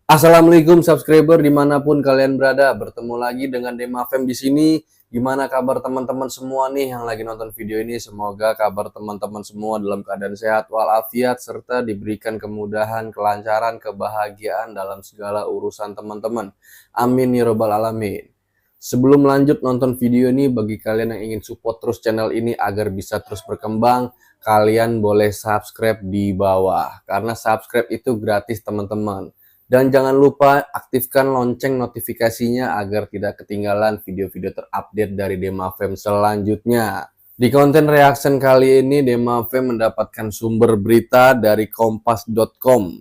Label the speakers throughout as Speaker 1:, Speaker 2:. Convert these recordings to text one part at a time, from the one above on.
Speaker 1: Assalamualaikum subscriber dimanapun kalian berada, bertemu lagi dengan Demafem di sini. Gimana kabar teman-teman semua nih yang lagi nonton video ini? Semoga kabar teman-teman semua dalam keadaan sehat walafiat serta diberikan kemudahan, kelancaran, kebahagiaan dalam segala urusan teman-teman. Amin ya robbal alamin. Sebelum lanjut nonton video ini, bagi kalian yang ingin support terus channel ini agar bisa terus berkembang, kalian boleh subscribe di bawah. Karena subscribe itu gratis teman-teman. Dan jangan lupa aktifkan lonceng notifikasinya agar tidak ketinggalan video-video terupdate dari Demafem selanjutnya. Di konten reaction kali ini, Demafem mendapatkan sumber berita dari kompas.com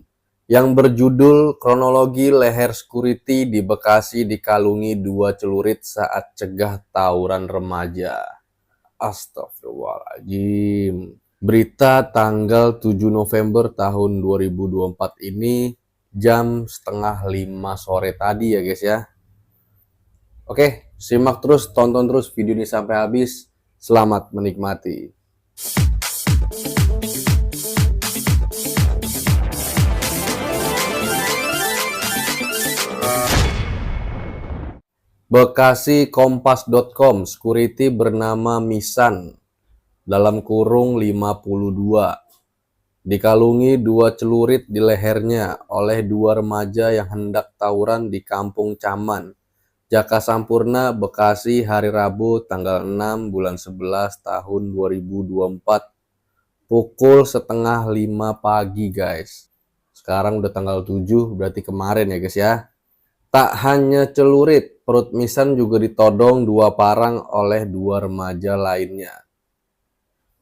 Speaker 1: yang berjudul kronologi leher security di Bekasi dikalungi 2 celurit saat cegah tawuran remaja. Astagfirullahaladzim. Berita tanggal 7 November tahun 2024 ini jam setengah 5 sore tadi ya guys ya. Oke, simak terus, tonton terus video ini sampai habis. Selamat menikmati. Bekasi kompas.com, security bernama Misan dalam kurung 52 dikalungi 2 celurit di lehernya oleh 2 remaja yang hendak tawuran di Kampung Caman, Jaka Sampurna, Bekasi, hari Rabu tanggal 6 bulan 11 tahun 2024 pukul setengah 5 pagi guys. Sekarang udah tanggal 7, berarti kemarin ya guys ya. Tak hanya celurit, perut Misan juga ditodong 2 parang oleh 2 remaja lainnya.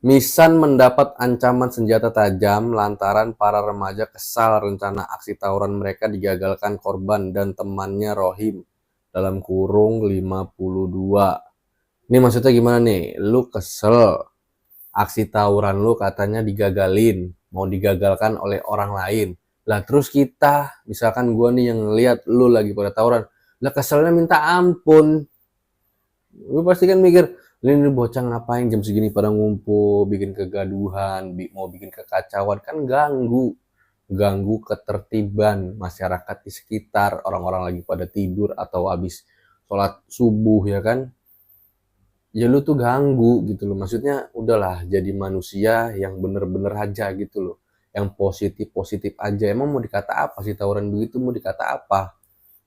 Speaker 1: Misan mendapat ancaman senjata tajam lantaran para remaja kesal rencana aksi tawuran mereka digagalkan korban dan temannya Rohim dalam kurung 52. Ini maksudnya gimana nih? Lu kesel, aksi tawuran lu katanya digagalin, mau digagalkan oleh orang lain. Lah terus kita, misalkan gua nih yang ngeliat lu lagi pada tawuran, lah keselnya minta ampun. Lu pasti kan mikir, ini bocah ngapain jam segini pada ngumpul, bikin kegaduhan, mau bikin kekacauan, kan ganggu ketertiban masyarakat di sekitar, orang-orang lagi pada tidur atau habis sholat subuh ya kan. Ya lu tuh ganggu gitu loh, maksudnya udahlah jadi manusia yang bener-bener aja gitu loh, yang positif-positif aja. Emang mau dikata apa sih tawuran begitu, mau dikata apa?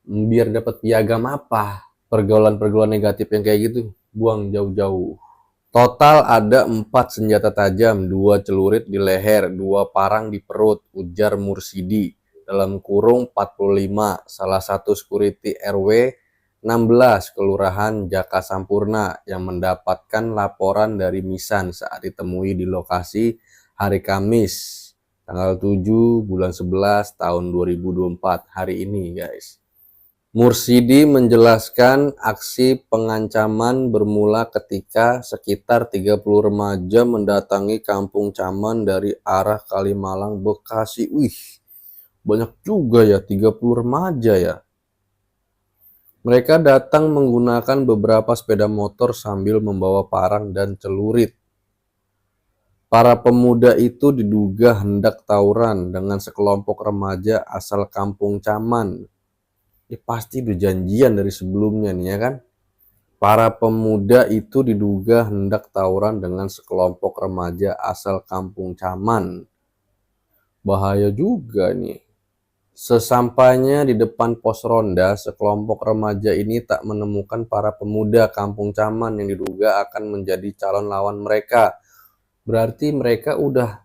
Speaker 1: Biar dapat piagam apa? Pergaulan-pergaulan negatif yang kayak gitu buang jauh-jauh. Total ada 4 senjata tajam, 2 celurit di leher, 2 parang di perut, ujar Mursidi dalam kurung 45, salah satu security RW 16 Kelurahan Jaka Sampurna yang mendapatkan laporan dari Misan saat ditemui di lokasi hari Kamis tanggal 7 bulan 11 tahun 2024 hari ini guys. Mursidi menjelaskan aksi pengancaman bermula ketika sekitar 30 remaja mendatangi Kampung Caman dari arah Kalimalang, Bekasi. Wih, banyak juga ya, 30 remaja ya. Mereka datang menggunakan beberapa sepeda motor sambil membawa parang dan celurit. Para pemuda itu diduga hendak tawuran dengan sekelompok remaja asal Kampung Caman. Ya pasti udah janjian dari sebelumnya nih ya kan. Para pemuda itu diduga hendak tawuran dengan sekelompok remaja asal Kampung Caman. Bahaya juga nih. Sesampainya di depan pos ronda, sekelompok remaja ini tak menemukan para pemuda Kampung Caman yang diduga akan menjadi calon lawan mereka. Berarti mereka udah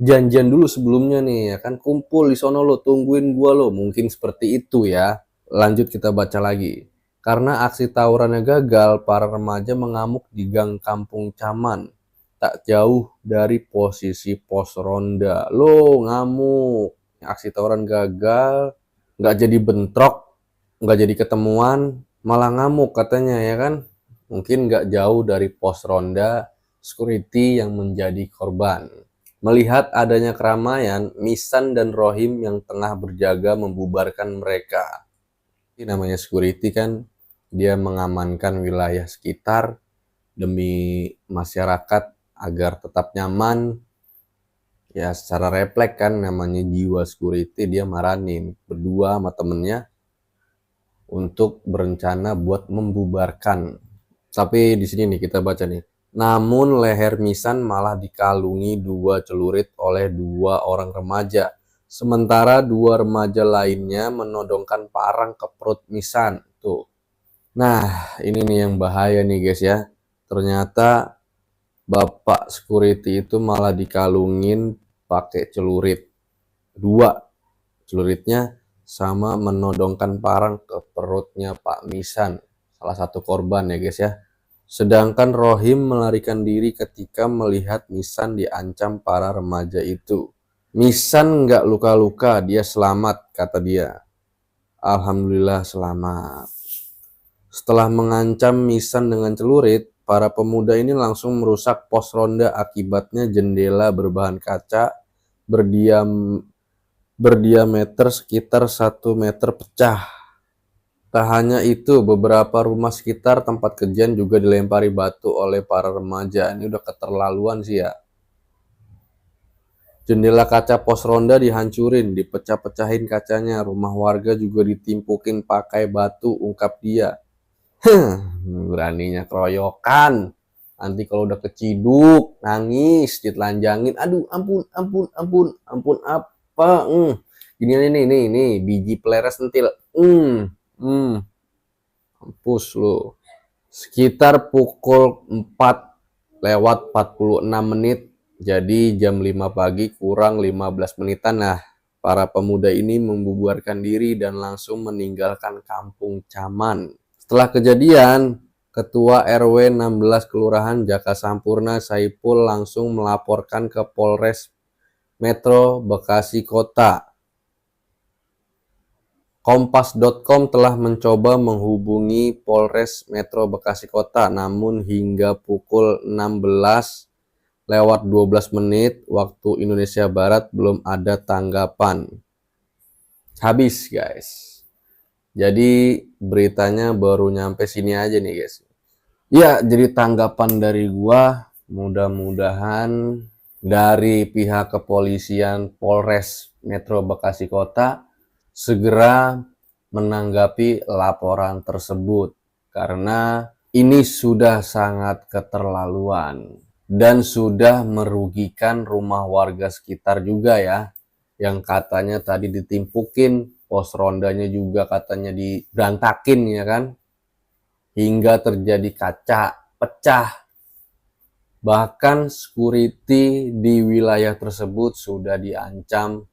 Speaker 1: janjian dulu sebelumnya nih ya kan, kumpul di sono lo, tungguin gua lo, mungkin seperti itu ya. Lanjut kita baca lagi. Karena aksi tawurannya gagal, para remaja mengamuk di gang Kampung Caman, tak jauh dari posisi pos ronda. Lo ngamuk, aksi tawuran gagal, nggak jadi bentrok, nggak jadi ketemuan, malah ngamuk katanya ya kan. Mungkin nggak jauh dari pos ronda, security yang menjadi korban. Melihat adanya keramaian, Misan dan Rohim yang tengah berjaga membubarkan mereka. Ini namanya security kan, dia mengamankan wilayah sekitar demi masyarakat agar tetap nyaman. Ya secara refleks kan, namanya jiwa security, dia maranin berdua sama temennya untuk berencana buat membubarkan. Tapi di sini nih kita baca nih. Namun leher Misan malah dikalungi dua celurit oleh dua orang remaja. Sementara dua remaja lainnya menodongkan parang ke perut Misan. Tuh. Nah, ini nih yang bahaya nih guys ya. Ternyata bapak security itu malah dikalungin pakai celurit. Dua celuritnya sama menodongkan parang ke perutnya Pak Misan, salah satu korban ya guys ya. Sedangkan Rohim melarikan diri ketika melihat Misan diancam para remaja itu. Misan nggak luka-luka, dia selamat, kata dia. Alhamdulillah selamat. Setelah mengancam Misan dengan celurit, para pemuda ini langsung merusak pos ronda. Akibatnya jendela berbahan kaca berdiameter sekitar 1 meter pecah. Tak hanya itu, beberapa rumah sekitar tempat kejadian juga dilempari batu oleh para remaja. Ini udah keterlaluan sih ya. Jendela kaca pos ronda dihancurin, dipecah-pecahin kacanya. Rumah warga juga ditimpukin pakai batu, ungkap dia. Beraninya keroyokan. Nanti kalau udah keciduk, nangis, ditelanjangin. Aduh, ampun, ampun, ampun, ampun apa? Gini nih, biji peleres sentil. Mampus lu. Sekitar pukul 4 lewat 46 menit, jadi jam 5 pagi kurang 15 menitan. Nah, para pemuda ini membubarkan diri dan langsung meninggalkan kampung Caman. Setelah kejadian, Ketua RW 16 Kelurahan Jaka Sampurna Saipul langsung melaporkan ke Polres Metro Bekasi Kota. Kompas.com telah mencoba menghubungi Polres Metro Bekasi Kota, namun hingga pukul 16 lewat 12 menit waktu Indonesia Barat belum ada tanggapan. Habis guys. Jadi beritanya baru nyampe sini aja nih guys. Ya, jadi tanggapan dari gua, mudah-mudahan dari pihak kepolisian Polres Metro Bekasi Kota segera menanggapi laporan tersebut, karena ini sudah sangat keterlaluan dan sudah merugikan rumah warga sekitar juga ya, yang katanya tadi ditimpukin, pos rondanya juga katanya diberantakin ya kan, hingga terjadi kaca pecah. Bahkan security di wilayah tersebut sudah diancam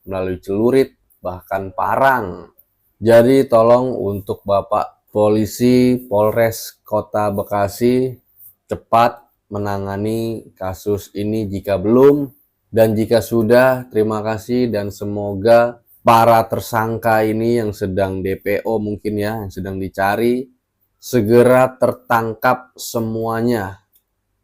Speaker 1: melalui celurit, bahkan parang. Jadi tolong untuk Bapak Polisi Polres Kota Bekasi cepat menangani kasus ini jika belum, dan jika sudah terima kasih, dan semoga para tersangka ini yang sedang DPO mungkin ya, yang sedang dicari, segera tertangkap semuanya,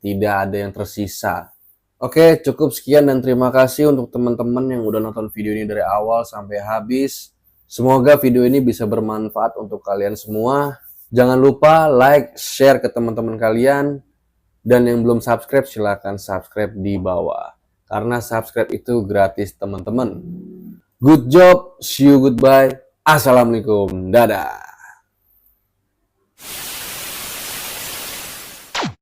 Speaker 1: tidak ada yang tersisa. Oke, cukup sekian dan terima kasih untuk teman-teman yang udah nonton video ini dari awal sampai habis. Semoga video ini bisa bermanfaat untuk kalian semua. Jangan lupa like, share ke teman-teman kalian. Dan yang belum subscribe, silahkan subscribe di bawah. Karena subscribe itu gratis teman-teman. Good job, see you, goodbye. Assalamualaikum, dadah.